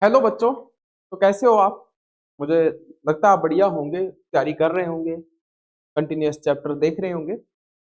Hello बच्चों। तो कैसे हो आप? मुझे लगता है आप बढ़िया होंगे, तैयारी कर रहे होंगे, कंटिन्यूअस चैप्टर देख रहे होंगे।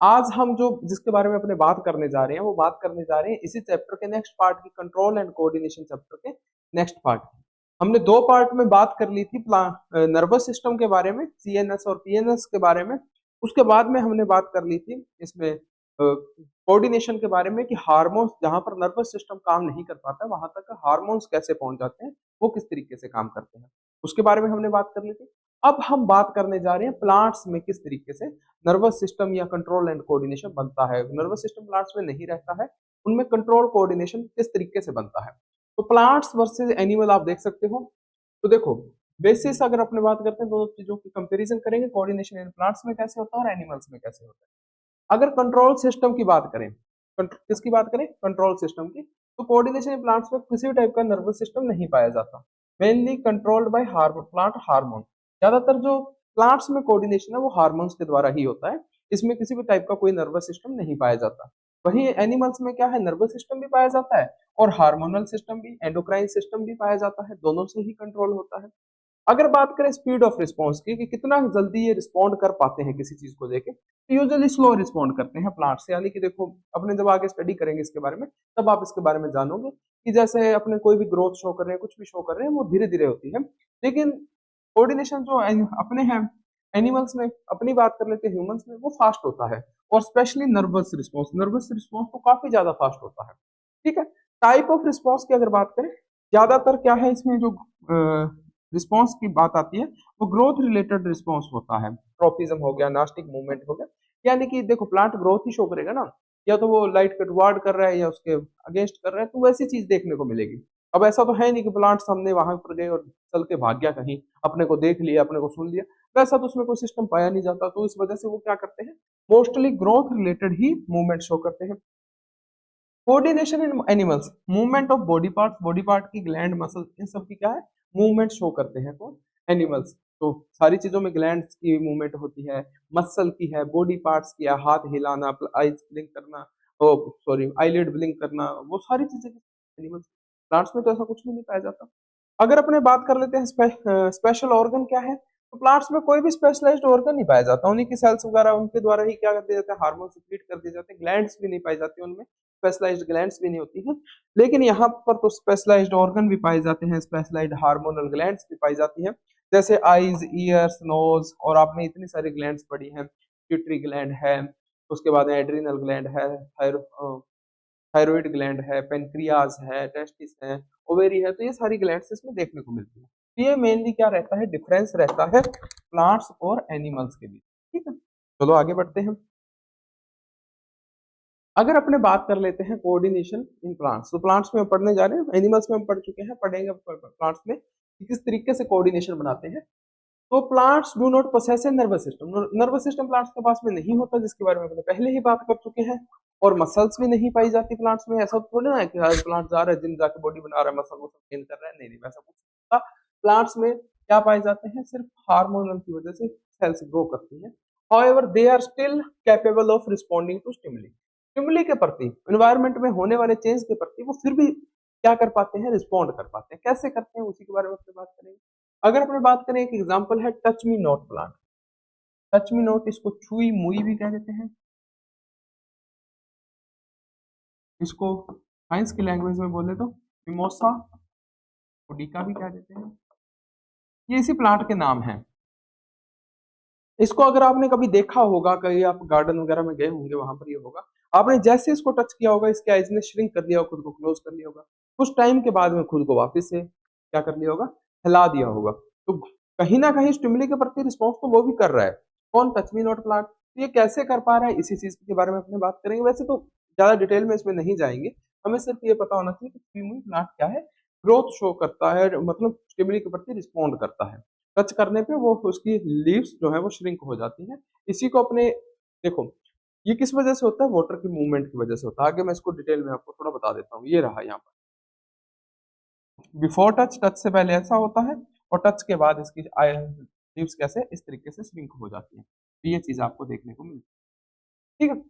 आज हम जो जिसके बारे में अपने बात करने जा रहे हैं वो बात करने जा रहे हैं इसी चैप्टर के नेक्स्ट पार्ट की, कंट्रोल एंड कोऑर्डिनेशन चैप्टर के नेक्स्ट पार्ट की। हमने दो पार्ट में बात कर ली थी नर्वस सिस्टम के बारे में, सीएनएस और पीएनएस के बारे में। उसके बाद में हमने बात कर ली थी इसमें कोऑर्डिनेशन के बारे में कि हार्मोन्स जहां पर नर्वस सिस्टम काम नहीं कर पाता वहां तक हार्मोन्स कैसे पहुंच जाते हैं, वो किस तरीके से काम करते हैं, उसके बारे में हमने बात कर ली थी। अब हम बात करने जा रहे हैं प्लांट्स में किस तरीके से नर्वस सिस्टम या कंट्रोल एंड कोऑर्डिनेशन बनता है। नर्वस सिस्टम प्लांट्स में नहीं रहता है, उनमें कंट्रोल कोऑर्डिनेशन किस तरीके से बनता है। तो प्लांट्स वर्सेस एनिमल आप देख सकते हो। तो देखो, बेसिस अगर अपने बात करते हैं दोनों चीजों की कंपैरिजन करेंगे, कोऑर्डिनेशन इन प्लांट्स में कैसे होता है और एनिमल्स में कैसे होता है। अगर कंट्रोल सिस्टम की बात करें, किसकी बात करें, कंट्रोल सिस्टम की, तो कोऑर्डिनेशन इन प्लांट्स में किसी भी टाइप का नर्वस सिस्टम नहीं पाया जाता। Mainly controlled by hormone, plant hormone. ज्यादातर जो प्लांट्स में कोऑर्डिनेशन है वो हार्मोन्स के द्वारा ही होता है, इसमें किसी भी टाइप का कोई नर्वस सिस्टम नहीं पाया जाता। वहीं एनिमल्स में क्या है, नर्वस सिस्टम भी पाया जाता है और हार्मोनल सिस्टम भी, एंडोक्राइन सिस्टम भी पाया जाता है, दोनों से ही कंट्रोल होता है। अगर बात करें स्पीड ऑफ रिस्पॉन्स की कि कितना जल्दी ये रिस्पॉन्ड कर पाते हैं किसी चीज को देके, तो यूजुअली स्लो रिस्पॉन्ड करते हैं प्लांट्स। यानी कि देखो, अपने जब आगे स्टडी करेंगे इसके बारे में तब आप इसके बारे में जानोगे कि जैसे अपने कोई भी ग्रोथ शो कर रहे हैं, कुछ भी शो कर रहे हैं, वो धीरे धीरे होती है। लेकिन कोऑर्डिनेशन जो अपने हैं एनिमल्स में, अपनी बात कर लेते हैं ह्यूमंस में, वो फास्ट होता है। और स्पेशली नर्वस रिस्पॉन्स तो काफी ज्यादा फास्ट होता है। ठीक है। टाइप ऑफ रिस्पॉन्स की अगर बात करें, ज्यादातर क्या है इसमें जो रिस्पॉन्स की बात आती है वो ग्रोथ रिलेटेड रिस्पॉन्स होता है। ट्रोपिज्म हो गया, नास्टिक मूवमेंट हो गया। यानी कि देखो, प्लांट ग्रोथ ही शो करेगा ना, या तो वो लाइट के टुवार्ड कर रहा है या उसके अगेंस्ट कर रहा है, तो वैसी चीज देखने को मिलेगी। अब ऐसा तो है नहीं कि प्लांट्स हमने वहां पर गए और चल के भाग गया कहीं, अपने को देख लिया, अपने को सुन लिया, वैसा तो उसमें कोई सिस्टम पाया नहीं जाता। तो इस वजह से वो क्या करते हैं, मोस्टली ग्रोथ रिलेटेड ही मूवमेंट शो करते हैं। Coordination in animals, movement of body part की ग्लैंड, मसल, इन सब की क्या है, मूवमेंट शो करते हैं कौन, एनिमल्स। तो सारी चीजों में ग्लैंड्स की मूवमेंट होती है, मसल की है, बॉडी पार्ट्स की है, हाथ हिलाना, आईज ब्लिंक करना, ओ सॉरी आईलिड ब्लिंक करना, वो सारी चीजें एनिमल्स। प्लांट्स में तो ऐसा कुछ भी नहीं पाया जाता। अगर अपने बात कर लेते हैं स्पेशल ऑर्गन क्या है, तो प्लांट्स में कोई भी स्पेशलाइज्ड ऑर्गन नहीं पाया जाता। उन्हीं की सेल्स वगैरह उनके द्वारा ही क्या कर दिए जाते हैं, हार्मोन सिक्रीट कर दिए जाते हैं। ग्लैंड्स भी नहीं पाई जाती उनमें, स्पेशलाइज्ड ग्लैंड्स भी नहीं होती हैं। लेकिन यहाँ पर तो स्पेशलाइज्ड ऑर्गन भी पाए जाते हैं, स्पेशलाइज्ड हार्मोनल ग्लैंड्स भी पाई जाती हैं, जैसे आईज, ईयर्स, नोज, और आपने इतनी सारी ग्लैंड्स पढ़ी हैं। पिट्यूटरी ग्लैंड है, उसके बाद एड्रिनल ग्लैंड है, थायराइड ग्लैंड है, पेनक्रियाज है, टेस्टिस है, ओवेरी है। तो ये सारी ग्लैंड्स इसमें देखने को मिलती है। तो ये मेनली क्या रहता है, डिफरेंस रहता है प्लांट्स और एनिमल्स के बीच। ठीक है, चलो आगे बढ़ते हैं। अगर अपने बात कर लेते हैं कोऑर्डिनेशन इन प्लांट्स, तो प्लांट्स में हम पढ़ने जा रहे हैं, एनिमल्स में हम पढ़ चुके हैं, पढ़ेंगे प्लांट्स में कि किस तरीके से कोऑर्डिनेशन बनाते हैं। तो plants do not possess a nervous system, nervous system plants के पास में नहीं होता, जिसके बारे में हमने पहले ही बात कर चुके हैं। और मसल्स भी नहीं पाई जाती प्लांट्स में। ऐसा थोड़ी ना है कि हर प्लांट जा रहा है जिम जाके बॉडी बना रहा है, मसल वसल गेन कर रहा है, नहीं नहीं, वैसा कुछ नहीं होता। प्लांट्स में क्या पाए जाते हैं, सिर्फ हार्मोनल की वजह से सेल्स ग्रो करती हैं। However they are still capable of responding to stimuli, stimuli के प्रति, एनवायरनमेंट में होने वाले चेंज के प्रति वो फिर भी क्या कर पाते हैं, रिस्पॉन्ड कर पाते हैं। कैसे करते हैं उसी के बारे में अपने बात करेंगे। अगर अपने बात करें, एक एग्जांपल है touch me not plant. Touch me not, इसको छुई मुई भी कह देते हैं, इसको साइंस की लैंग्वेज में बोले तो मिमोसा ओडिका भी कह देते हैं। ये इसी प्लांट के नाम है। इसको अगर आपने कभी देखा होगा, कहीं आप गार्डन वगैरह में गए होंगे, वहां पर ये होगा। आपने जैसे इसको टच किया होगा, इसके आइज ने श्रिंक कर दिया होगा, खुद को क्लोज कर लिया होगा। कुछ टाइम के बाद में खुद को वापस से क्या कर लिया होगा, हिला दिया होगा। तो कहीं ना कहीं स्टिमुली के प्रति रिस्पॉन्स तो वो भी कर रहा है, कौन, टच मी नॉट प्लांट। तो ये कैसे कर पा रहा है, इसी चीज के बारे में अपने बात करेंगे। वैसे तो ज्यादा डिटेल में इसमें नहीं जाएंगे, हमें सिर्फ ये पता होना चाहिए कि स्टिमुली प्लांट क्या है, ग्रोथ शो करता है, मतलब स्टिमुली के प्रति रिस्पॉन्ड करता है। टच करने पे वो उसकी लीव्स जो है वो श्रिंक हो जाती हैं। इसी को अपने, देखो, ये किस वजह से होता है, वाटर की मूवमेंट की वजह से होता है। आगे मैं इसको डिटेल में आपको थोड़ा बता देता हूँ। ये रहा यहाँ पर बिफोर टच, टच से पहले ऐसा होता है, और टच के बाद इसकी लीव्स कैसे इस तरीके से श्रिंक हो जाती है। तो ये चीज आपको देखने को मिलती है। ठीक है।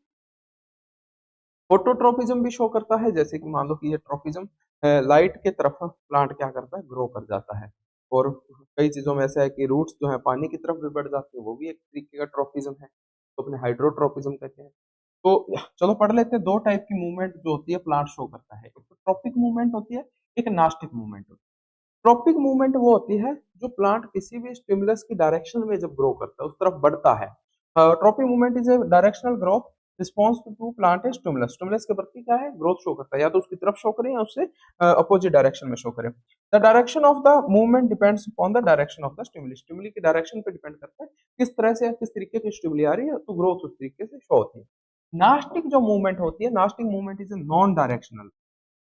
फोटोट्रोपिज्म भी शो करता है, जैसे कि मान लो कि ये ट्रोपिज्म, लाइट के तरफ प्लांट क्या करता है, ग्रो कर जाता है। और कई चीजों में ऐसा है कि रूट्स जो है पानी की तरफ भी बढ़ जाते हैं, वो भी एक तरीके का ट्रॉपिज्म है, तो अपने हाइड्रोट्रॉपिज्म कहते हैं। तो चलो पढ़ लेते हैं, दो टाइप की मूवमेंट जो होती है प्लांट शो करता है, एक तो ट्रॉपिक मूवमेंट होती है, एक नास्टिक मूवमेंट होती है। ट्रॉपिक मूवमेंट वो होती है जो प्लांट किसी भी स्टिमुलस की डायरेक्शन में जब ग्रो करता है उस तरफ बढ़ता है। Tropic movement is a directional growth response to plant stimulus. Stimulus के प्रति क्या है, ग्रोथ शो करता है, या तो उसकी तरफ शो करे या उससे अपोजिट डायरेक्शन में शो करे। The direction of the movement depends upon the direction of the stimuli. Stimuli की डायरेक्शन पे डिपेंड करता है किस तरह से या किस तरीके की स्टिमुली आ रही है, तो ग्रोथ उस तरीके से शो होती है। नास्टिक जो मूवमेंट होती है, nastic movement is a non directional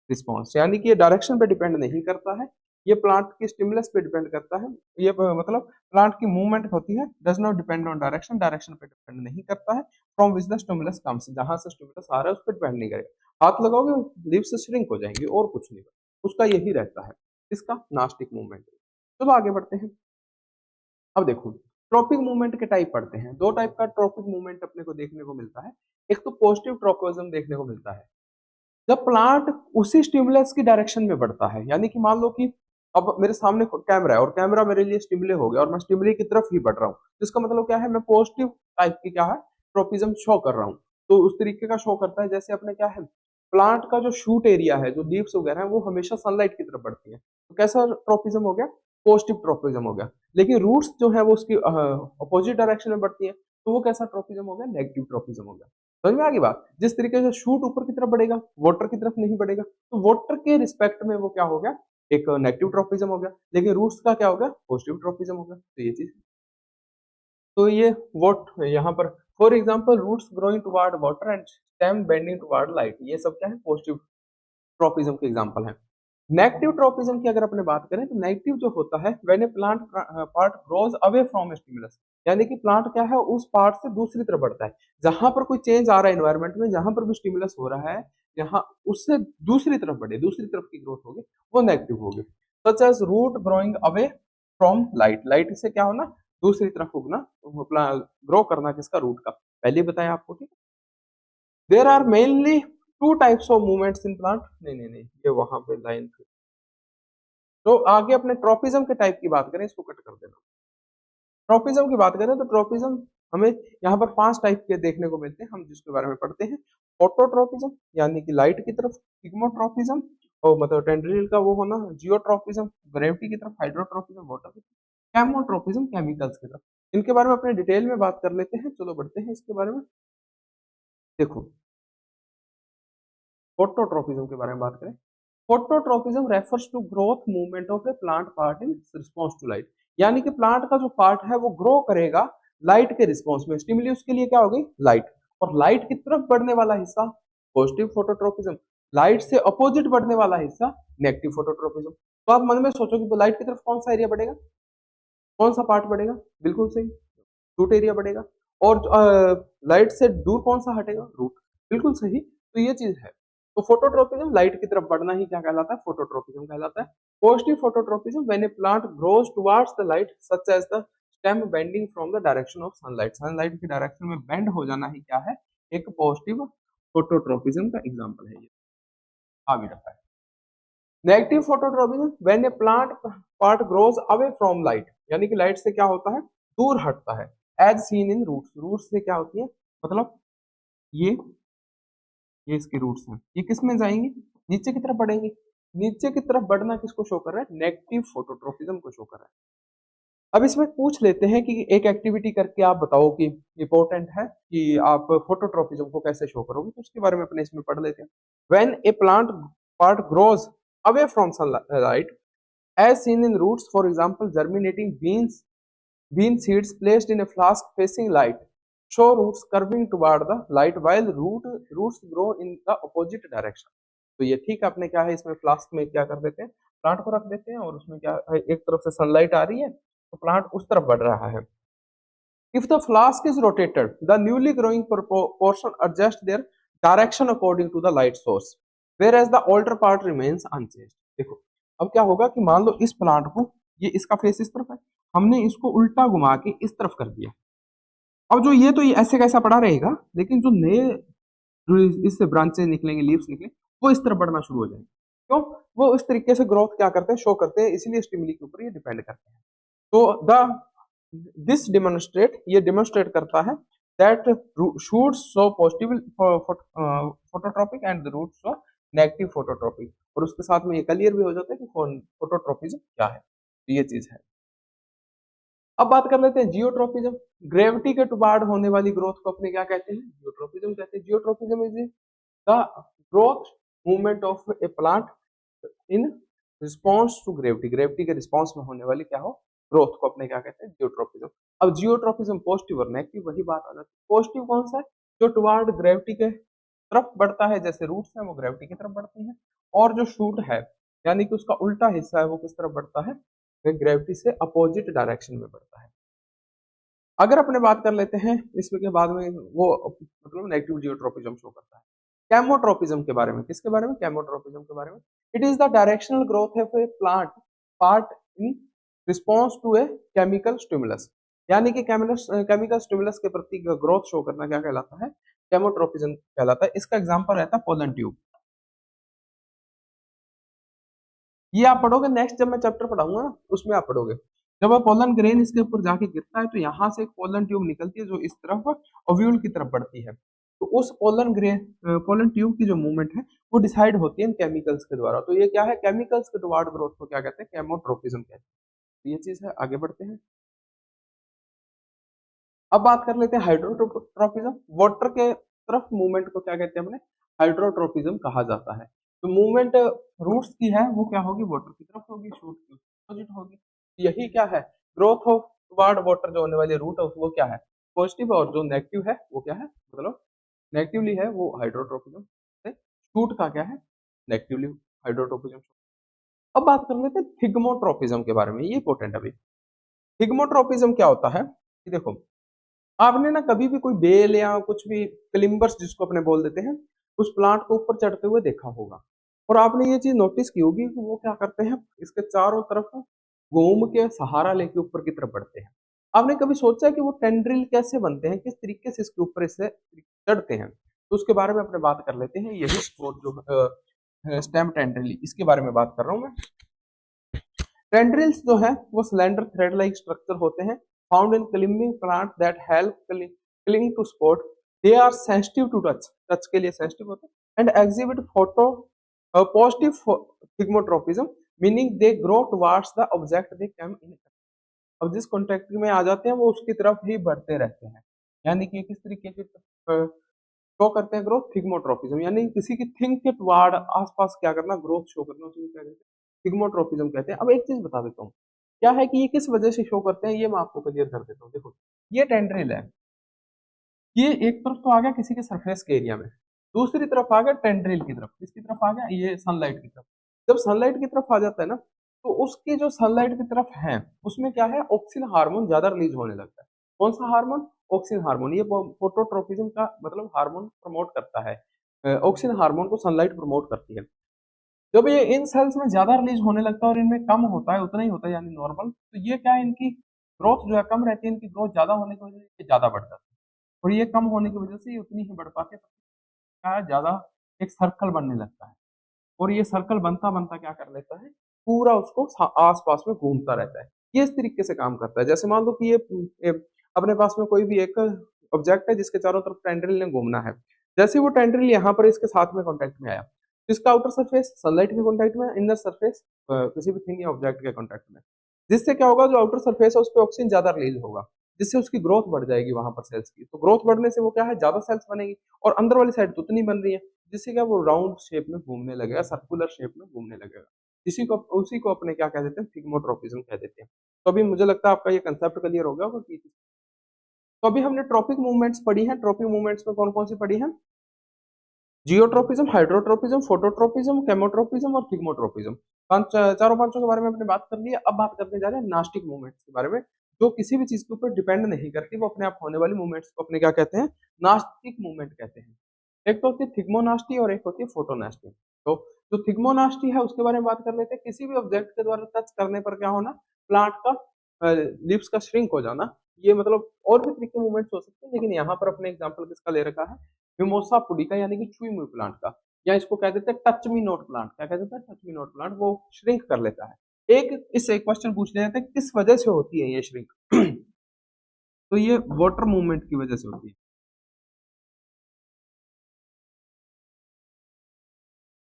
response, यानी कि ये डायरेक्शन पे डिपेंड नहीं करता है, ये प्लांट की स्टिमुलस पे डिपेंड करता है। ये मतलब प्लांट की मूवमेंट होती है does not depend on direction, direction पे डिपेंड नहीं करता है। From which the stimulus comes, जहां से स्टिमुलस आ रहा है उस पर डिपेंड नहीं करेगा। हाथ लगाओगे लीव्स श्रिंक हो जाएंगी और कुछ नहीं, उसका यही रहता है, इसका नास्टिक मूवमेंट। चलो आगे बढ़ते हैं। अब देखो ट्रॉपिक मूवमेंट के टाइप पढ़ते हैं। दो टाइप का ट्रॉपिक मूवमेंट अपने को देखने को मिलता है। एक तो पॉजिटिव ट्रोपोइज्म देखने को मिलता है, जब प्लांट उसी स्टिमुलस की डायरेक्शन में बढ़ता है, यानी कि मान लो कि अब मेरे सामने कैमरा है और कैमरा मेरे लिए स्टिमुले हो गया और मैं स्टिमुले की तरफ ही बढ़ रहा हूँ, जिसका मतलब क्या है, मैं पॉजिटिव टाइप की क्या है ट्रोपिज्म शो कर रहा हूँ। तो उस तरीके का शो करता है जैसे अपने क्या है, प्लांट का जो शूट एरिया है, जो लीव्स वगैरह है, वो हमेशा सनलाइट की तरफ बढ़ती है, तो कैसा ट्रोपिज्म हो गया, पॉजिटिव ट्रोपिज्म हो गया। लेकिन रूट्स जो है वो उसकी अपोजिट डायरेक्शन में बढ़ती है, तो वो कैसा ट्रोपिज्म हो गया, नेगेटिव ट्रोपिज्म हो गया। समझ में आ गई बात, जिस तरीके से शूट ऊपर की तरफ बढ़ेगा वाटर की तरफ नहीं बढ़ेगा, तो वाटर के रिस्पेक्ट में वो क्या हो गया, एक नेगेटिव ट्रोपिज्म हो गया। लेकिन रूट्स का क्या हो गया, पॉजिटिव ट्रोपिज्म हो गया। तो ये चीज, तो ये वोट यहाँ पर for example roots growing toward water and stem bending toward light, ये सब क्या है, पॉजिटिव ट्रोपिज्म के एग्जांपल है। नेगेटिव ट्रोपिज्म की अगर अपने बात करें तो नेगेटिव जो होता है when a plant part grows away from stimulus, यानी कि प्लांट क्या है उस पार्ट से दूसरी तरफ बढ़ता है, जहां पर कोई चेंज आ रहा है एनवायरनमेंट में, जहां पर भी स्टिमुलस हो रहा है, जहां उससे दूसरी तरफ बढ़े, दूसरी तरफ की ग्रोथ होगी, वो नेगेटिव होगी। Such as root growing away from light, light से क्या होना, दूसरी तरफ उगना, ग्रो करना किसका, रूट का, पहले बताया आपको, ठीक है। There are mainly two types of movements in plant, नहीं ये वहां पे लाइन थी। तो आगे अपने ट्रोपिज्म के टाइप की बात करें, इसको कट कर देना। ट्रोपिज्म की बात करें तो ट्रोपिज्म हमें यहाँ पर 5 टाइप के देखने को मिलते हैं, हम जिसके बारे में पढ़ते हैं। फोटोट्रोपिज्म यानी कि लाइट की तरफ, इग्मोट्रोपिज्म और मतलब टेंड्रिल का वो होना, जियोट्रोपिज्म ग्रेविटी की तरफ, हाइड्रोट्रोपिज्म वाटर की तरफ, केमोट्रोपिज्म केमिकल्स की तरफ। इनके बारे में अपने डिटेल में बात कर लेते हैं। चलो बढ़ते हैं इसके बारे में। देखो फोटोट्रोपिज्म के बारे में बात करें, phototropism refers to growth movement of a plant part in response to light, यानी कि प्लांट का जो पार्ट है वो ग्रो करेगा लाइट के रिस्पॉन्स में। स्टिमुली उसके लिए क्या हो गई, लाइट, और लाइट की तरफ बढ़ने वाला हिस्सा पॉजिटिव फोटोट्रोपिज्म, लाइट से अपोजिट बढ़ने वाला हिस्सा नेगेटिव फोटोट्रोपिज्म। तो आप मन में सोचो कि लाइट की तरफ कौन सा एरिया बढ़ेगा, कौन सा पार्ट बढ़ेगा, बिल्कुल सही, रूट एरिया बढ़ेगा। और लाइट से दूर कौन सा हटेगा, रूट, बिल्कुल सही। तो ये चीज है। तो फोटोट्रोपिज्म लाइट की तरफ बढ़ना ही क्या कहलाता है, फोटोट्रोपिज्म कहलाता है। Positive phototropism when a plant grows towards the light such as the stem bending from the direction of sunlight, sunlight की डायरेक्शन में बेंड हो जाना ही क्या है, एक पॉजिटिव फोटोट्रोपिज्म का एग्जांपल है ये, आगे रखा है। Negative phototropism when a plant part grows away from light, यानी कि लाइट से क्या होता है, दूर हटता है। As seen in roots, roots से क्या होती है, मतलब ये इसके रूट्स हैं, ये किस में जाएंगे, नीचे की तरफ बढ़ेंगे। नीचे की तरफ बढ़ना किसको शो कर रहा है, नेगेटिव फोटोट्रोपिज्म को शो कर रहा है। अब इसमें पूछ लेते हैं कि एक एक्टिविटी करके आप बताओ कि इंपॉर्टेंट है कि आप फोटोट्रोपिज्म को कैसे शो करोगे, तो उसके बारे में अपने इसमें पढ़ लेते हैं। When a plant part grows away from sunlight as seen in roots, for example germinating bean seeds placed in a flask facing light show roots curving toward the light while roots grow in the opposite direction। तो ये ठीक है, अपने क्या है इसमें flask में क्या कर देते हैं, प्लांट को रख देते हैं और उसमें क्या है, एक तरफ से सनलाइट आ रही है तो प्लांट उस तरफ बढ़ रहा है। If the flask is rotated, the newly growing portion adjusts their direction according to the light source, whereas the older part remains unchanged। देखो अब क्या होगा कि मान लो इस प्लांट को, ये इसका फेस इस तरफ है, हमने इसको उल्टा घुमा के इस तरफ कर दिया। अब जो ये तो ये ऐसे कैसा पड़ा रहेगा, लेकिन जो नए जो इससे ब्रांचेस निकलेंगे, लीव्स निकलेंगे, वो इस तरफ बढ़ना शुरू हो जाएंगे। क्यों? वो इस तरीके से ग्रोथ क्या करते हैं, शो करते हैं, इसीलिए स्टिमुली के ऊपर ये डिपेंड करते हैं। तो दिस डेमोन्स्ट्रेट, ये डेमोन्स्ट्रेट करता है that shoots show positive phototropic and the roots show negative phototropic, और उसके साथ में ये क्लियर भी हो जाता है कि फोटोट्रॉपिज्म क्या है। तो ये चीज है। अब बात कर लेते हैं जियोट्रोपिज्म। ग्रेविटी के टुबार्ड होने वाली ग्रोथ को अपने क्या कहते हैं, जियोट्रोपिज्म कहते हैं। Geotropism is the growth movement of a plant in response to gravity, gravity के रिस्पॉन्स में होने वाली क्या हो, ग्रोथ को अपने क्या कहते हैं, जियोट्रोपिज्म। अब जियोट्रोपिज्म पॉजिटिव और नेगेटिव, वही बात आ जाती है। पॉजिटिव कौन सा है, जो टुवार्ड ग्रेविटी के तरफ बढ़ता है, जैसे रूट्स हैं वो ग्रेविटी की तरफ बढ़ती हैं, और जो शूट है यानी कि उसका उल्टा हिस्सा है वो किस तरफ बढ़ता है, ग्रेविटी से अपोजिट डायरेक्शन में बढ़ता है। अगर अपने बात कर लेते हैं इसमें के बाद में, वो मतलब नेगेटिव जियोट्रोपिज्म शो करता है। कैमोट्रोपिज्म के बारे में, किसके बारे में, कैमोट्रोपिज्म के बारे में। It is the directional growth of a plant part in response to a chemical stimulus, यानी कि केमिकल स्टिमुलस के प्रति ग्रोथ शो करना क्या कहलाता है, कैमोट्रोपिज्म कहलाता है। इसका एग्जांपल रहता है पोलन ट्यूब। ये आप पढ़ोगे नेक्स्ट, जब मैं चैप्टर पढ़ाऊंगा ना उसमें आप पढ़ोगे। जब वो पोलन ग्रेन इसके ऊपर जाके गिरता है तो यहाँ से एक पोलन ट्यूब निकलती है जो इस तरफ ओव्यूल की तरफ बढ़ती है। तो उस पोलन ट्यूब की जो मूवमेंट है वो डिसाइड होती है इन केमिकल्स के द्वारा। तो ये क्या है, केमिकल्स के टुवार्ड ग्रोथ को क्या कहते हैं, केमोट्रोपिज्म कहते हैं। तो ये चीज है, आगे बढ़ते हैं। अब बात कर लेते हैं हाइड्रोट्रोपिज्म। वाटर के तरफ मूवमेंट को क्या कहते हैं अपने, हाइड्रोट्रोपिज्म कहा जाता है। तो मूवमेंट रूट्स की है वो क्या होगी, वाटर की तरफ होगी, शूट की अपोजिट होगी। यही क्या है, ग्रोथ ऑफ टुवार्ड वाटर जो होने वाली रूट है वो क्या है, पॉजिटिव, और जो नेगेटिव है वो क्या है, मतलब नेगेटिवली है वो हाइड्रोट्रोपिज्म से। शूट का क्या है, नेगेटिवली हाइड्रोट्रोपिज्म। अब बात कर लेते हैं थिग्मोट्रोपिज्म के बारे में, ये इंपॉर्टेंट है अभी। थिग्मोट्रोपिज्म क्या होता है कि देखो, आपने ना कभी भी कोई बेल या कुछ भी क्लिम्बर्स जिसको अपने बोल देते हैं, उस प्लांट को ऊपर चढ़ते हुए देखा होगा, और आपने ये चीज नोटिस की होगी कि वो क्या करते हैं, इसके चारों तरफ घूम के सहारा लेके ऊपर की तरफ बढ़ते हैं। आपने कभी सोचा कि वो टेंड्रिल कैसे बनते हैं, किस तरीके से इसके ऊपर इससे चढ़ते हैं, तो उसके बारे में अपने बात कर लेते हैं। यही स्पोर्ट जो स्टेम टेंड्रिल, इसके बारे में बात कर रहा हूँ मैं। टेंड्रिल्स जो है वो स्लेंडर थ्रेड लाइक स्ट्रक्चर होते हैं, found in climbing plant that help cling to support. They are sensitive to touch, touch के लिए सेंसिटिव होते हैं, and exhibit photo positive thigmotropism, meaning they grow towards the object they come in. अब जिस contact में आ जाते हैं वो उसकी तरफ ही बढ़ते रहते हैं, यानी कि किस तरीके की शो करते हैं ग्रोथ, थिग्मोट्रोपिज्म, यानी किसी की थिंग के टुवर्ड आसपास क्या करना, ग्रोथ शो करना, उसे क्या कहते हैं, थिग्मोट्रोपिज्म कहते हैं। अब एक चीज बता देता हूँ क्या है कि ये किस वजह से शो करते हैं, ये मैं आपको क्लियर कर देता हूँ। देखो, ये टेंड्रिल है, ये एक तरफ तो आ गया किसी के सरफेस के एरिया में, दूसरी तरफ आ गया टेंड्रिल की तरफ, किसकी तरफ आ गया, ये सनलाइट की तरफ। जब सनलाइट की तरफ आ जाता है ना, तो उसकी जो सनलाइट की तरफ है उसमें क्या है, ऑक्सिन हार्मोन ज्यादा रिलीज होने लगता है। कौन सा हार्मोन, ऑक्सिन हार्मोन। ये फोटोट्रोपिज्म का मतलब हार्मोन प्रमोट करता है, ऑक्सिन हार्मोन को सनलाइट प्रमोट करती है। जब ये इन सेल्स में ज्यादा रिलीज होने लगता है और इनमें कम होता है, उतना ही होता है यानी नॉर्मल, तो ये क्या है, इनकी ग्रोथ जो है कम रहती है, इनकी ग्रोथ ज्यादा होने की वजह से ये ज्यादा बढ़ जाती है, और ये कम होने की वजह से ये उतनी ही बढ़ पाते हैं। क्या है, ज्यादा एक सर्कल बनने लगता है, और ये सर्कल बनता बनता क्या कर लेता है, पूरा उसको आसपास में घूमता रहता है। ये इस तरीके से काम करता है। जैसे मान लो कि ये अपने पास में कोई भी एक ऑब्जेक्ट है जिसके चारों तरफ टेंड्रिल ने घूमना है। जैसे वो टेंड्रिल यहाँ पर इसके साथ में कॉन्टेक्ट में आया, तो इसका आउटर सरफेस सनलाइट के कॉन्टेक्ट में, इनर सरफेस किसी भी थिंग या ऑब्जेक्ट के कॉन्टेक्ट में, जिससे क्या होगा, जो आउटर सरफेस है उस पर ऑक्सीजन ज्यादा रिलीज होगा, जिससे उसकी ग्रोथ बढ़ जाएगी वहां पर सेल्स की। तो ग्रोथ बढ़ने से वो क्या है, ज्यादा सेल्स बनेगी, और अंदर वाली साइड तो उतनी बन रही है, जिससे क्या वो राउंड शेप में घूमने लगेगा, सर्कुलर शेप में घूमने लगेगा। उसी को अपने क्या कह देते हैं, थिग्मोट्रोपिज्म कह देते हैं। तो अभी मुझे लगता है आपका ये कंसेप्ट क्लियर हो गया होगा कि, तो अभी हमने ट्रॉपिक मूवमेंट्स पढ़ी हैं। ट्रॉपिक मूवमेंट्स में कौन कौन सी पढ़ी हैं, जियोट्रोपिज्म, हाइड्रोट्रोपिज्म, फोटोट्रोपिज्म, केमोट्रोपिज्म और थिग्मोट्रोपिज्म। चारों पांचों के बारे में अपने बात कर ली है। अब बात करने जा रहे हैं नास्टिक मूवमेंट्स के बारे में, जो किसी भी चीज के ऊपर डिपेंड नहीं करती, वो अपने आप होने वाली मूवमेंट्स को अपने क्या कहते हैं, नास्टिक मूवमेंट कहते हैं। एक तो होती है थिग्मोनास्टी और एक होती है फोटोनास्टी। तो जो थिग्मोनास्टी है उसके बारे में बात कर लेते हैं। किसी भी ऑब्जेक्ट के द्वारा टच करने पर क्या होना, प्लांट का लिप्स का श्रिंक हो जाना। ये मतलब और भी तरीके मूवमेंट्स हो सकते हैं, लेकिन यहाँ पर अपने एग्जाम्पल किसका ले रखा है, मिमोसा पुडिका, यानी कि छुई मुई प्लांट का। या इसको कह देते हैं टच मी नोट प्लांट। क्या कह देते हैं? Touch me note plant. वो श्रिंक कर लेता है। एक इससे क्वेश्चन पूछ लिया जाता है किस वजह से होती है ये श्रिंक? तो ये वाटर मूवमेंट की वजह से होती है।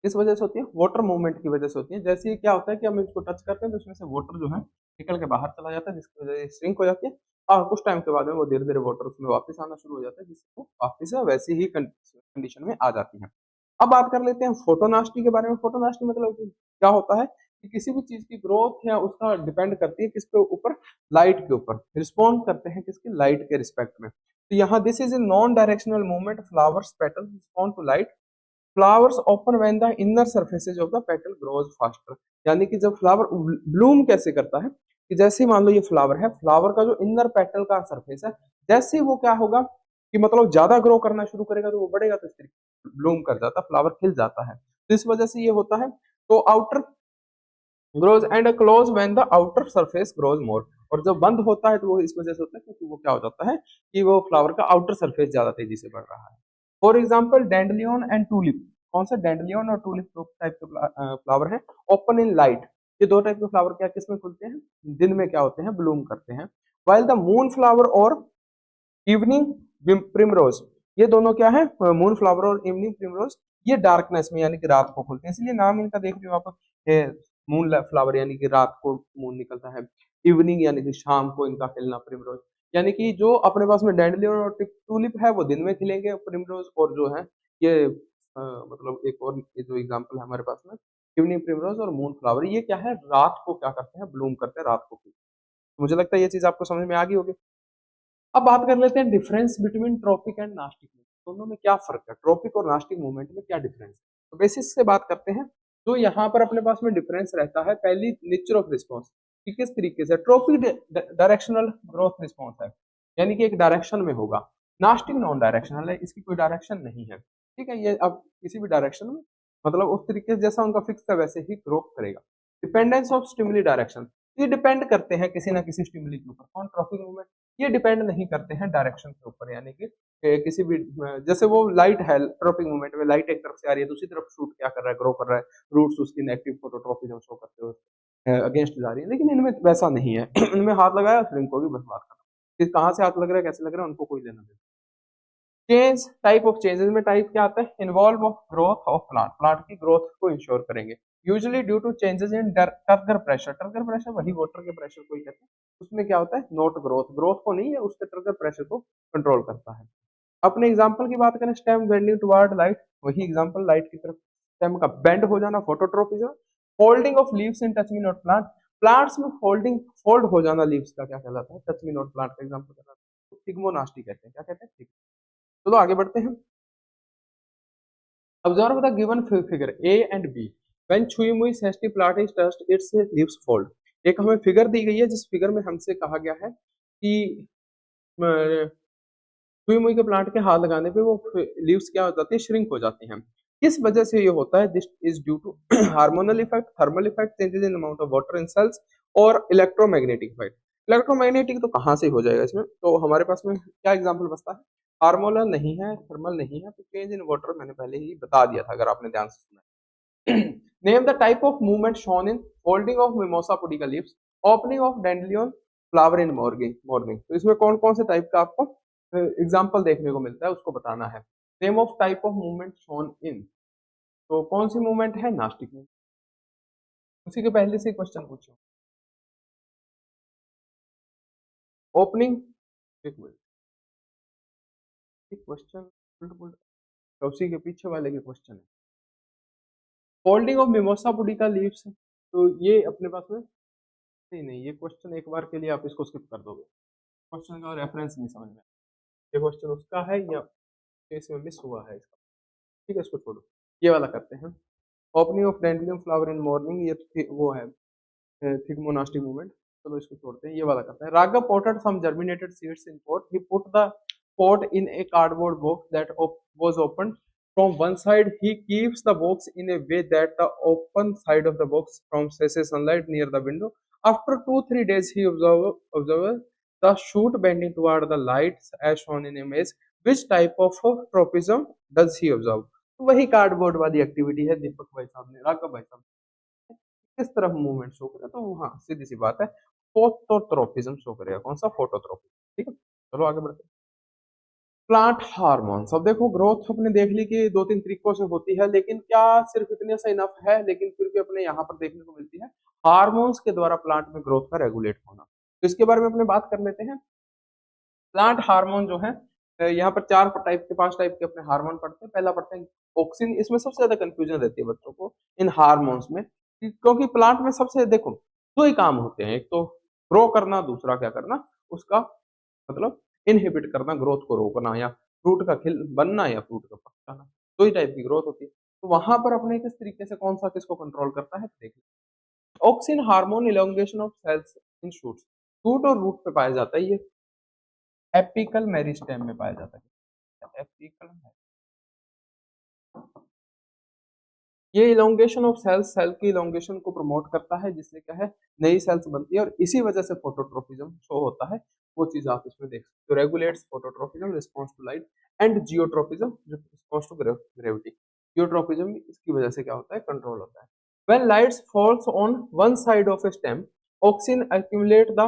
किस वजह से होती है? वाटर मूवमेंट की वजह से होती है। जैसे ये क्या होता है कि हम इसको टच करते हैं तो उसमें से वाटर जो है निकल के बाहर चला जाता है, जिसकी वजह से श्रिंक हो जाती है। और कुछ टाइम के बाद में वो धीरे धीरे वाटर उसमें वापस आना शुरू हो जाता है, जिससे वो वापस वैसी ही कंडीशन में आ जाती है। अब बात कर लेते हैं फोटोनास्टी के बारे में। फोटोनास्टी मतलब कि क्या होता है कि किसी भी चीज की ग्रोथ या उसका डिपेंड करती है किसके ऊपर? लाइट के ऊपर। रिस्पॉन्ड करते हैं किसके? लाइट के रिस्पेक्ट में। तो यहाँ this is a non directional movement, flowers petal respond to light, flowers open when the inner surfaces of the petal grows faster. यानी कि जब फ्लावर ब्लूम कैसे करता है कि जैसे ही मान लो ये फ्लावर है, फ्लावर का जो इनर पेटल का सरफेस है, जैसे ही वो क्या होगा कि मतलब ज्यादा ग्रो करना शुरू करेगा तो वो बढ़ेगा, तो इस तरीके ब्लूम कर जाता है, फ्लावर खिल जाता है। तो इस वजह से ये होता है। तो outer grows and close when the outer surface grows more. और जब बंद होता है तो वो इस वजह से होता है क्योंकि वो क्या हो जाता है कि वो फ्लावर का आउटर सरफेस ज्यादा तेजी से बढ़ रहा है। For example dandelion and tulip. कौन सा? डैंडलियन और टूलिप दो टाइप के फ्लावर हैं। Open in light. ये दो टाइप के फ्लावर क्या किस में खुलते हैं? दिन में क्या होते हैं? ब्लूम करते हैं। वाइल द मून फ्लावर और इवनिंग प्रिमरोज, ये दोनों क्या है? मून फ्लावर और इवनिंग प्रिमरोज, ये डार्कनेस में यानी कि रात को खुलते हैं, इसलिए नाम इनका देख रहे हो आप, मून फ्लावर यानी कि रात को मून निकलता है, इवनिंग यानी कि शाम को इनका खिलना प्रिमरोज। यानी कि जो अपने पास में डैंडलियन और टूलिप है वो दिन में खिलेंगे, प्रिमरोज और जो है ये मतलब एक और ये जो एग्जांपल है हमारे पास में, इवनिंग प्रिमरोज और मून फ्लावर, ये क्या है? रात को क्या करते हैं? ब्लूम करते हैं, रात को खिलते हैं। मुझे लगता है ये चीज आपको समझ में आ गई होगी। अब बात कर लेते हैं difference between tropic and nastic movement. दोनों में क्या फर्क है? ट्रॉपिक और नास्टिक मूवमेंट में क्या डिफरेंस है? तो बेसिस से बात करते हैं। तो यहाँ पर अपने पास में डिफरेंस रहता है, पहली नेचर ऑफ रिस्पॉन्स कि किस तरीके से। ट्रॉपिक डायरेक्शनल ग्रोथ रिस्पॉन्स है, यानी कि एक डायरेक्शन में होगा। नास्टिक नॉन डायरेक्शनल है, इसकी कोई डायरेक्शन नहीं है। ठीक है, ये अब किसी भी डायरेक्शन में मतलब उस तरीके से जैसा उनका फिक्स है वैसे ही ग्रो करेगा। डिपेंडेंस ऑफ स्टिमुली डायरेक्शन, ये डिपेंड करते हैं किसी ना किसी स्टिमुली के ऊपर। कौन? Tropic movement. ये डिपेंड नहीं करते हैं डायरेक्शन के ऊपर, यानी कि किसी भी जैसे वो लाइट है ट्रॉपिक मूवमेंट में, लाइट एक तरफ से आ रही है, दूसरी तरफ शूट क्या कर रहा है? ग्रो कर रहा है, रूट्स उसकी नेगेटिव फोटोट्रॉपिज्म शो करते हुए अगेंस्ट जा रही है। लेकिन इनमें वैसा नहीं है। इनमें हाथ लगाया श्रिंक होगी, बस बात खत्म। कि कहाँ से हाथ लग रहा है, कैसे लग रहा है, उनको कोई लेना देना। चेंज, टाइप ऑफ चेंजेस में टाइप क्या आता है? Involve of growth of plant, plant की ग्रोथ को इंश्योर करेंगे। Usually due to changes in turgor pressure, turgor pressure वही वाटर के प्रेशर को ही कहते हैं। उसमें क्या होता है? नोट ग्रोथ, ग्रोथ को नहीं है, उसके टर्गर प्रेशर को कंट्रोल करता है। अपने एग्जांपल की बात करें, स्टेम बेंडिंग टुवर्ड लाइट, वही एग्जांपल, लाइट की तरफ स्टेम का बेंड हो जाना, phototropism. Folding of leaves in touch me not plant, plants में फोल्डिंग, फोल्ड हो जाना लीव्स का क्या कहलाता है? टच मी नॉट प्लांट का एग्जांपल कहलाता है। थिग्मोनास्टी कहते हैं। क्या कहते हैं? चलो आगे बढ़ते हैं। Observe the given figure A and B when छुई मुई sensitive plant is touched its leaves fold. एक हमें फिगर दी गई है, जिस फिगर में हमसे कहा गया है कि छुई मुई के प्लांट के हाथ लगाने पे वो लीव्स क्या हो जाती है? श्रिंक हो जाती हैं। किस वजह से ये होता है? This is due to hormonal effect, thermal effect, changes in amount of water in cells, और इलेक्ट्रोमैग्नेटिक इफेक्ट। इलेक्ट्रोमैग्नेटिक तो कहाँ से हो जाएगा इसमें? तो हमारे पास में क्या एग्जाम्पल बचता है? हार्मोनल नहीं है, थर्मल नहीं है, तो चेंज इन वाटर मैंने पहले ही बता दिया था अगर आपने ध्यान से सुना। Name the type of movement shown in folding of mimosa pudica leaves, opening of dandelion, flower in morning morning. तो इसमें कौन कौन से टाइप का आपको एग्जाम्पल देखने को मिलता है, उसको बताना है। Name of type of movement shown इन, तो कौन सी मूवमेंट है? Nastic movement. उसी के पहले से क्वेश्चन पूछो। ओपनिंग, एक मिनट, क्वेश्चन उसी के पीछे वाले के क्वेश्चन है। Folding of mimosa pudica leaves, तो ये अपने पास में नहीं, नहीं, ये क्वेश्चन एक बार के लिए आप इसको स्किप कर दोगे, क्वेश्चन का रेफरेंस नहीं समझ में। ये क्वेश्चन उसका है या इसमें मिस हुआ है इसका? ठीक है, इसको छोड़ो, ये वाला करते हैं। Opening of dandelion flower in morning, ये वो है थिग्मोनास्टी मूवमेंट। चलो इसको छोड़ते हैं, ये वाला करते हैं। Raghav potted some germinated seeds in pot. He put the pot in a cardboard box that was opened from one side. He keeps the box in a way that the open side of the box faces sunlight near the window. After 2-3 days, he observed the shoot bending toward the light as shown in image. Which type of tropism does he observe? तो वही cardboard वाली activity है दीपक भाई साहब ने, राघव भाई साहब ने किस तरफ मूवमेंट शो करेगा, तो हाँ सीधी सी बात है, फोटोट्रोपिज्म शो करेगा। कौन सा? फोटोट्रोपिज्म। ठीक है, चलो आगे बढ़ते हैं। प्लांट हार्मोन्स, अब देखो ग्रोथ अपने देख ली कि दो तीन तरीकों से होती है, लेकिन क्या सिर्फ इतने से इनफ है? लेकिन फिर भी अपने यहाँ पर देखने को मिलती है हार्मोन्स के द्वारा प्लांट में ग्रोथ का रेगुलेट होना। तो इसके बारे में अपने बात कर लेते हैं। प्लांट हार्मोन जो है, यहाँ पर चार टाइप के, पांच टाइप के अपने हार्मोन पढ़ते हैं। पहला पढ़ते हैं ऑक्सिन। इसमें सबसे ज्यादा कंफ्यूजन रहती है बच्चों को इन हार्मोन्स में, क्योंकि प्लांट में सबसे देखो दो ही काम होते हैं, एक तो ग्रो करना, दूसरा क्या करना, उसका मतलब इनहिबिट करना, ग्रोथ को रोकना, या फ्रूट का खिल बनना या फ्रूट का पकना। दो ही टाइप की ग्रोथ होती है। तो वहां पर अपने किस तरीके से कौन सा किसको कंट्रोल करता है देखिए। Auxin hormone elongation of cells in shoots, shoot और रूट पे पाया जाता है ये, एपिकल मेरिस्टेम में पाया जाता है। एपिकल, ये इलोंगेशन ऑफ सेल्स सेल की इलोंगेशन को प्रमोट करता है, जिससे क्या है नई सेल्स बनती है, और इसी वजह से फोटोट्रोपिज्म शो होता है। वो चीज आप इसमें देख सकते हो। Regulates phototropism response to light, and geotropism response to gravity. Geotropism इसकी वजह से क्या होता है, कंट्रोल होता है। When lights falls on one side of a stem, auxin accumulate the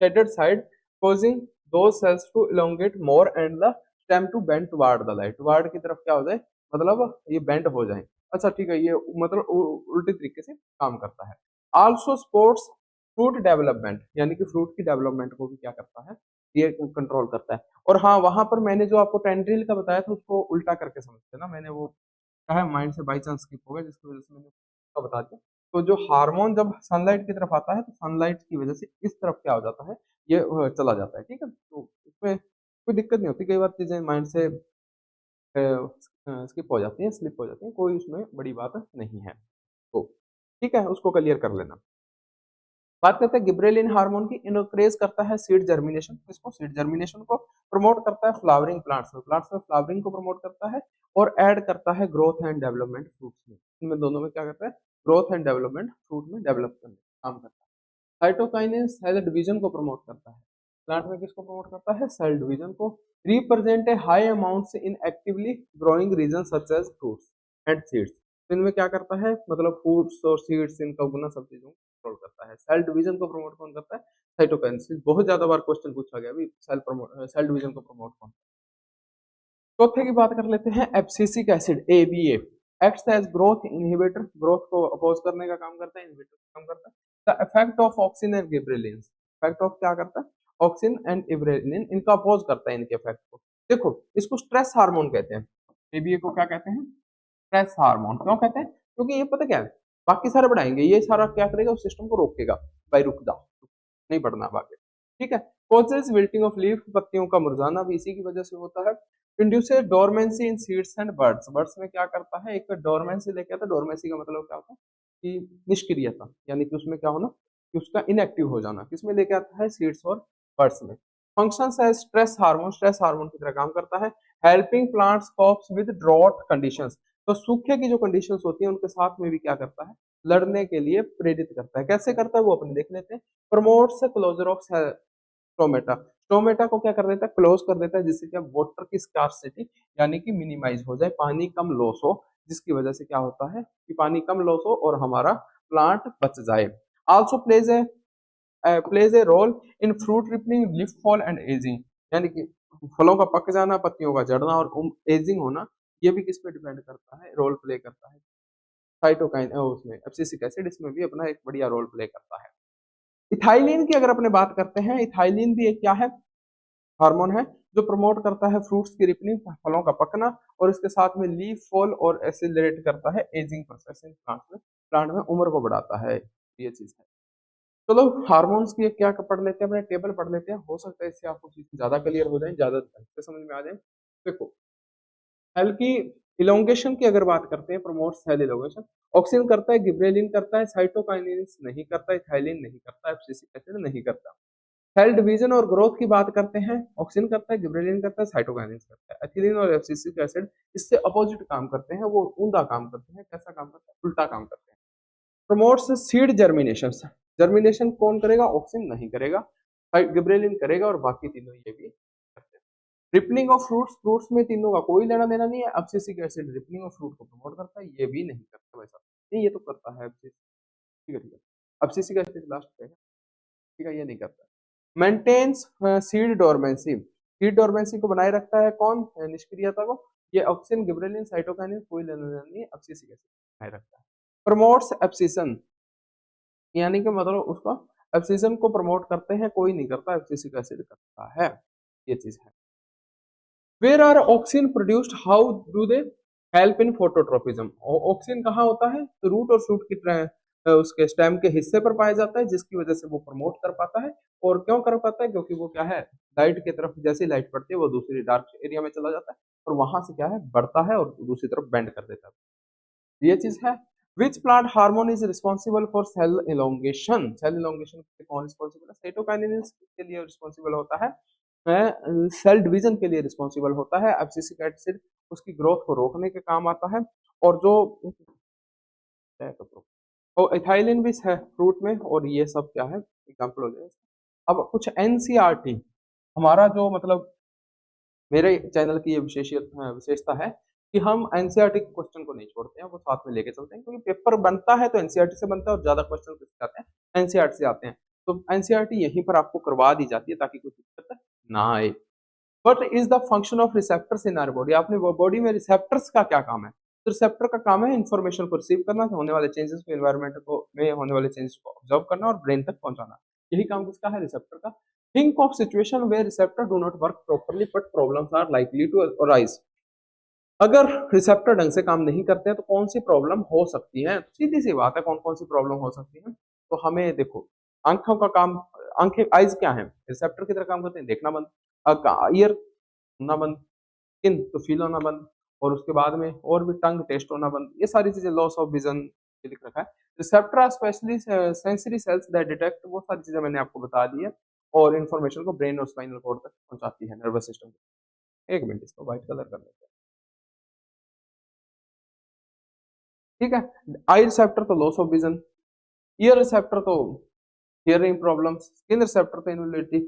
shaded side, causing those cells to elongate more and the stem to bend toward the light। toward की तरफ क्या हो जाए, मतलब ये बेंड हो जाए। अच्छा ठीक है, ये मतलब उल्टे तरीके से काम करता है। आल्सो स्पोर्ट्स फ्रूट डेवलपमेंट, यानी कि फ्रूट की डेवलपमेंट को भी क्या करता है, ये कंट्रोल करता है। और हाँ, वहां पर मैंने जो आपको टेंड्रिल का बताया था उसको उल्टा करके समझते ना, मैंने वो कहा माइंड से बाई चांस स्किप हो गया, जिसकी वजह से मैंने उसका बता दिया। तो जो हार्मोन जब सनलाइट की तरफ आता है, तो सनलाइट की वजह से इस तरफ क्या हो जाता है, ये चला जाता है। ठीक है, तो इसमें कोई दिक्कत नहीं होती, कई बार चीजें माइंड से स्किप हो जाती हैं, स्लिप हो जाती हैं, कोई उसमें बड़ी बात नहीं है। तो ठीक है, उसको क्लियर कर लेना। बात करते हैं गिबरेलिन हार्मोन की। इनक्रेज करता है सीड जर्मिनेशन, किसको? सीड जर्मिनेशन को। प्रमोट करता है फ्लावरिंग प्लांट्स में, प्लांट्स में फ्लावरिंग को प्रमोट करता है। और ऐड करता है ग्रोथ एंड डेवलपमेंट फ्रूट्स में। इनमें दोनों में क्या करता है, ग्रोथ एंड डेवलपमेंट फ्रूट में डेवलप करने काम करता है। साइटोकाइनेस सेल डिवीजन को प्रमोट करता है। प्लांट में किसको प्रमोट करता है, सेल डिवीजन को। Represent a high amounts in actively growing region such as fruits and seeds. तो इनमें क्या करता है, मतलब फ्रूट्स और सीड्स, इनका उगना, सब चीजों को कंट्रोल करता है। सेल डिवीजन को प्रमोट कौन करता है, साइटोकाइनेस। बहुत ज्यादा बार क्वेश्चन पूछा गया अभी, सेल डिवीजन को प्रमोट कौन। चौथे की बात कर लेते हैं, abscisic acid ABA acts as growth inhibitor, growth को अपोज करने का काम करता है, इनहिबिटर का काम करता है। The effect of auxin and gibberellin, effect of क्या करता है, ऑक्सिन एंड गिबरेलिन, इनका अपोज करता है, इनके इफेक्ट को। देखो इसको स्ट्रेस हार्मोन कहते हैं, एबीए को क्या कहते हैं, स्ट्रेस हार्मोन। क्यों कहते हैं, क्योंकि ये पता क्या है, बाकी सारे बढ़ाएंगे, ये सारा क्या करेगा, उस सिस्टम को रोकेगा, भाई रुक जाओ, नहीं बढ़ना बाकी। ठीक है, कॉजेज विल्टिंग ऑफ लीफ, पत्तियों का मुरझाना भी इसी की वजह से होता है। Induces dormancy in seeds and birds, birds में क्या करता है, एक डोरमेंसी लेके आता है। डोरमेंसी का मतलब क्या होता है कि निष्क्रियता, यानी कि उसमें क्या होना, कि उसका इनएक्टिव हो जाना। किसमें लेके आता है, सीड्स और बर्ड्स में। फंक्शंस है स्ट्रेस हार्मोन, स्ट्रेस हार्मोन की तरह काम करता है। Helping plants cope with drought conditions, तो सूखे की जो कंडीशंस होती है उनके साथ में भी क्या करता है, लड़ने के लिए प्रेरित करता है। कैसे करता है वो अपन देख लेते हैं। Promotes closure of stomata, stomata को क्या कर देता है, क्लोज कर देता है, जिससे क्या वाटर की स्कार्सिटी, यानी कि मिनिमाइज हो जाए, पानी कम लॉस हो, जिसकी वजह से क्या होता है कि पानी कम लॉस हो और हमारा प्लांट बच जाए। Also plays a role in fruit ripening, leaf fall and ageing, यानी कि फलों का पक जाना, पत्तियों का झड़ना और एजिंग होना, ये भी किस पे डिपेंड करता है, रोल प्ले करता है। साइटोकाइन उसमें एब्सिसिक एसिड इसमें भी अपना एक बढ़िया रोल प्ले करता है। इथाइलिन की अगर अपने बात करते हैं, इथाइलिन भी एक क्या है, हार्मोन है, जो प्रमोट करता है फ्रूट्स की रिपनिंग, फलों का पकना, और इसके साथ में लीफ फॉल और एसिलरेट करता है एजिंग प्रोसेस इन प्लांट में, प्लांट में उम्र को बढ़ाता है, ये चीज है। चलो हार्मोन्स की क्या पढ़ लेते हैं, अपने टेबल पढ़ लेते हैं, हो सकता है इससे आपको चीज ज्यादा क्लियर हो जाए, ज्यादा अच्छे समझ में आ जाए। देखो सेल की इलोंगेशन की अगर बात करते हैं, प्रमोट सेल इलोंगेशन, ऑक्सिन करता है, गिबरेलिन करता है, साइटोकाइनेसिस नहीं करता, इथाइलिन नहीं करता, एब्सिसिक एसिड नहीं करता। सेल डिवीजन और ग्रोथ की बात करते हैं, ऑक्सिन करता है, गिबरेलिन करता है, साइटोकाइनेसिस करता है। एथिलीन और एब्सिसिक एसिड इससे अपोजिट काम करते हैं, वो ऊंधा काम करते हैं। कैसा काम करते हैं, उल्टा काम करते हैं। प्रमोट्स सीड जर्मिनेशन, जर्मिनेशन कौन करेगा, ऑक्सिन नहीं करेगा, गिबरेलिन करेगा, और बाकी तीनों ये भी करते हैं। रिपनिंग ऑफ फ्रूट्स, फ्रूट्स में तीनों का कोई लेना देना नहीं है। Abscisic acid ripening of fruit को प्रमोट करता है, ये भी नहीं करता वैसा नहीं, ये तो करता है एब्सिसिक, ठीक है ठीक है। एब्सिसिक एसिड लास्ट पे है, ठीक है, ये नहीं करता। Maintains seed dormancy, seed dormancy को बनाए रखता है कौन, निष्क्रियता को, ये ऑक्सिन गिबरेलिन साइटोकाइनिन कोई लेना देना नहीं है, एब्सिसिक एसिड बनाए रखता है। प्रमोट्स एब्सिशन, यानी कि मतलब उसका एब्सिशन को प्रमोट करते हैं, कोई नहीं करता, एब्सिसिक एसिड करता है, ये चीज है। Where are auxin produced, how do they help in phototropism, auxin कहाँ होता है, तो रूट और शूट की उसके स्टेम के हिस्से पर पाया जाता है, जिसकी वजह से वो प्रमोट कर पाता है। और क्यों कर पाता है, क्योंकि वो क्या है, लाइट की तरफ जैसे लाइट पड़ती है वो दूसरी डार्क एरिया में चला जाता है और वहां से क्या है बढ़ता है और दूसरी तरफ बेंड कर देता है, ये चीज है। Which plant hormone is responsible for cell elongation, cell elongation के कौन रिस्पॉन्सिबल है, साइटोकाइनिन के लिए रिस्पॉन्सिबल होता है, सेल डिवीजन के लिए रिस्पॉन्सिबल होता है। एब्सिसिक एसिड उसकी ग्रोथ को रोकने के काम आता है। और जो और इथाइलिन भी है फ्रूट में, और ये सब क्या है एग्जाम्पल हो जाए। अब कुछ एनसीईआरटी, हमारा जो मतलब मेरे चैनल की ये विशेषता है कि हम एनसीईआरटी के क्वेश्चन को नहीं छोड़ते हैं, वो साथ में लेके चलते हैं, क्योंकि पेपर बनता है तो एनसीईआरटी से बनता है और ज्यादा क्वेश्चन किससे आते हैं, एनसीईआरटी से आते हैं। तो एनसीईआरटी यहीं पर आपको करवा दी जाती है ताकि कोई दिक्कत ना आए। What is the function of receptors in our body, आपने वो बॉडी में रिसेप्टर्स का क्या काम है, तो रिसेप्टर का काम है इन्फॉर्मेशन को रिसीव करना, होने वाले चेंजेस को, एनवायरनमेंट को में होने वाले चेंजेस को ऑब्जर्व करना और ब्रेन तक पहुंचाना, यही काम किसका है, रिसेप्टर का। Think of situation where receptor do not work properly but problems are likely to arise, अगर रिसेप्टर ढंग से काम नहीं करते हैं तो कौन सी प्रॉब्लम हो सकती है, सीधी सी बात है, कौन कौन सी प्रॉब्लम हो सकती है। तो हमें देखो, आंखों का काम, आंखें आइज क्या है, रिसेप्टर की तरह काम करते हैं, देखना बंद, ईयर सुनना बंद, स्किन तो फील होना बंद, और उसके बाद में और भी टंग टेस्ट होना बंद, ये सारी चीजें लॉस ऑफ विजन लिख रखा है। Receptor specially sensory sales that detect, वो सारी चीजें मैंने आपको बता दी है, और इन्फॉर्मेशन को ब्रेन और स्पाइनल कॉर्ड तक पहुंचाती है, नर्वस सिस्टम को। एक मिनट, इसको व्हाइट कलर कर देते हैं, ठीक है। आई रिसेप्टर तो loss of vision, year receptor तो हियरिंग प्रॉब्लम्स, स्किन रिसेप्टर तो इनएबिलिटी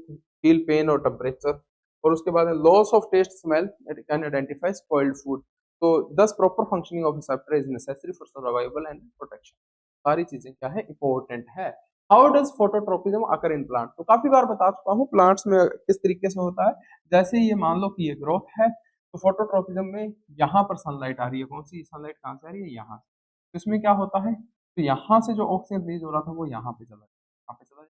फील पेन और टेम्परेचर, और उसके बाद loss of taste smell, it can identify spoiled food. तो दस proper functioning of receptor is necessary for survival and protection, सारी चीजें क्या है, इंपॉर्टेंट है। How does phototropism occur in plant, तो काफी बार बता चुका हूँ प्लांट्स में किस तरीके से होता है। जैसे ये मान लो कि ये ग्रोथ है, तो फोटोट्रोपिज्म में यहाँ पर सनलाइट आ रही है, कौन सी सनलाइट कहाँ से आ रही है, यहाँ से, तो इसमें क्या होता है, तो यहाँ से जो ऑक्सीजन रिलीज हो रहा था वो यहाँ पे चला जाए, यहाँ पे चला जाए,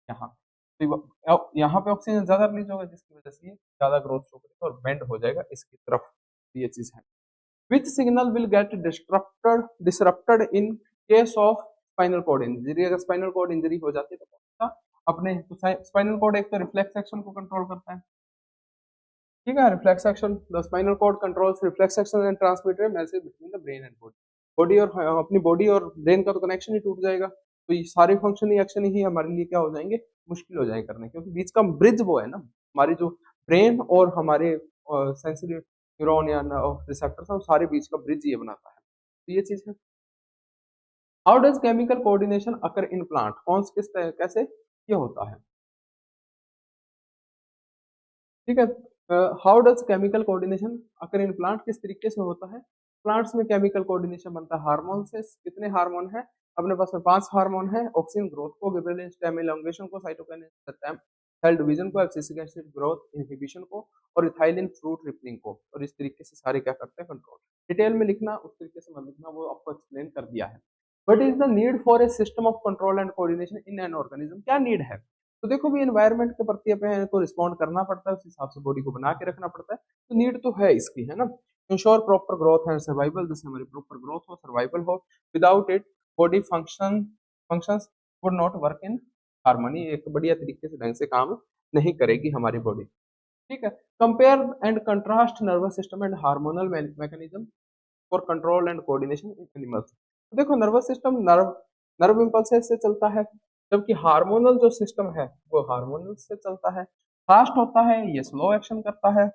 यहाँ, तो यहाँ पे ऑक्सीजन ज्यादा रिलीज होगा, जिसकी वजह से ये ज्यादा ग्रोथ शो करेगा और बेंड हो जाएगा इसकी तरफ, ये चीज है। Which signal will get disrupted in case of spinal cord injury, अगर स्पाइनल कॉर्ड इंजरी हो जाती है तो कौन सा, अपने तो स्पाइनल कॉर्ड एक तो रिफ्लेक्स एक्शन को कंट्रोल करता है, ठीक है, reflex action, the spinal cord controls reflex action and transmitted message between the brain and body, body और अपनी बॉडी और ब्रेन का तो कनेक्शन ही टूट जाएगा, तो ये सारे फंक्शन ही एक्शन ही हमारे लिए क्या हो जाएंगे, मुश्किल हो जाएंगे करने, क्योंकि बीच का ब्रिज वो है ना, हमारी जो ब्रेन और हमारे सेंसरी न्यूरॉन या रिसेप्टर्स है, वो सारे बीच का ब्रिज ये बनाता है, तो ये चीज है। How does chemical coordination occur in plant, कौन किस कैसे ये होता है, ठीक है। How does chemical coordination occur in plant, किस तरीके से होता है, प्लांट्स में केमिकल कोऑर्डिनेशन बनता है हार्मोन से, कितने हार्मोन है अपने पास में, 5 हार्मोन है, ऑक्सिन ग्रोथ को, गिबरेलिन स्टेम इलोंगेशन को, साइटोकाइनेसिस सेल डिवीजन को, एब्सिसिक एसिड ग्रोथ इनहिबिशन को, और इथाइलिन फ्रूट रिपनिंग को, और इस तरीके से सारे क्या करते हैं कंट्रोल, डिटेल में लिखना उस तरीके से मत लिखना, वो आपको एक्सप्लेन कर दिया है। But is the need for a system of control and coordination in an organism, क्या नीड है, तो देखो भी एनवायरनमेंट के प्रति अपने को रिस्पॉन्ड करना पड़ता है, उस हिसाब से बॉडी को बना के रखना पड़ता है, तो नीड तो है इसकी, है ना। Ensure proper growth and survival, जैसे हमारी प्रॉपर ग्रोथ हो, सर्वाइवल हो, without it body functions would not work in harmony, एक बढ़िया तरीके से ढंग से काम नहीं करेगी हमारी बॉडी, ठीक है। Compare and contrast nervous system and hormonal mechanism for control and coordination in animals, देखो nervous system nerve nerve impulses से चलता है, जबकि हार्मोनल जो सिस्टम है वो हार्मोनल से चलता है, फास्ट होता है, ये स्लो एक्शन करता है,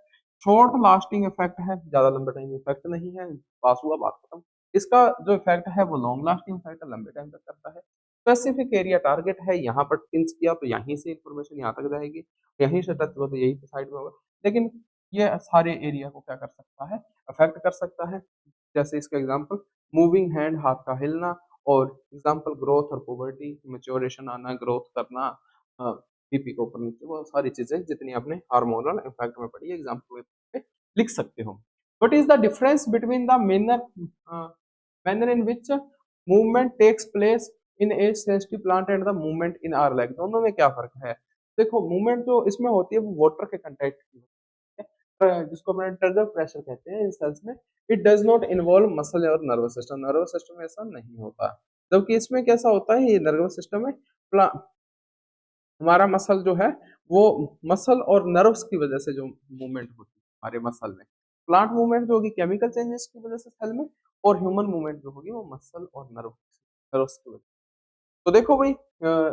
शॉर्ट लास्टिंग इफेक्ट है, ज्यादा लंबे टाइम इफेक्ट नहीं है, पास हुआ बात खत्म। इसका जो इफेक्ट है वो लॉन्ग लास्टिंग इफेक्ट है, लंबे टाइम तक करता है। स्पेसिफिक एरिया टारगेट है, यहाँ पर पिंच किया तो यहीं से इंफॉर्मेशन यहाँ तक जाएगी, यहीं से टच हुआ तो यहीं पे साइड में होगा, लेकिन ये सारे एरिया को क्या कर सकता है, अफेक्ट कर सकता है। जैसे इसका एग्जांपल मूविंग हैंड, हाथ का हिलना, और एग्जांपल ग्रोथ और पुबर्टी, मैच्योरेशन आना, ग्रोथ करना, बीपी को ऊपर नीचे, वो सारी चीजें जितनी आपने हार्मोनल इफेक्ट में पढ़ी है एग्जांपल पे लिख सकते हो। What is the difference between the manner in which movement takes place in a sensitive plant and the movement in our leg, दोनों में क्या फर्क है? देखो मूवमेंट जो इसमें होती है वो वाटर के कंटेक्ट की होती है, जिसको अपने टर्गर प्रेशर कहते हैं इन सेल्स में। It does not involve muscle और नर्वस सिस्टम, नर्वस सिस्टम में ऐसा नहीं होता। जबकि इसमें कैसा होता है, ये नर्वस सिस्टम में हमारा मसल जो है वो मसल और नर्व्स की वजह से जो मूवमेंट होती है हमारे मसल में, प्लांट मूवमेंट जो होगी केमिकल चेंजेस की वजह से सेल में, और ह्यूमन मूवमेंट जो होगी वो मसल और नर्व्स की वजह से। तो देखो भाई,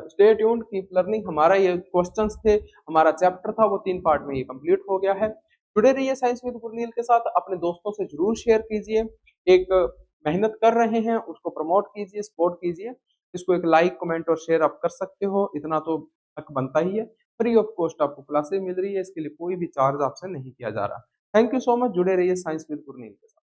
स्टे ट्यून्ड, कीप लर्निंग। हमारा ये क्वेश्चंस थे, हमारा चैप्टर था वो 3 पार्ट में ये कंप्लीट हो गया है। जुड़े रहिए साइंस विद गुरनील के साथ, अपने दोस्तों से जरूर शेयर कीजिए। एक मेहनत कर रहे हैं उसको प्रमोट कीजिए, सपोर्ट कीजिए। इसको एक लाइक कमेंट और शेयर आप कर सकते हो, इतना तो हक बनता ही है। फ्री ऑफ कॉस्ट आपको क्लासेस मिल रही है, इसके लिए कोई भी चार्ज आपसे नहीं किया जा रहा। थैंक यू सो मच, जुड़े रहिए साइंस विद गुरनील के साथ।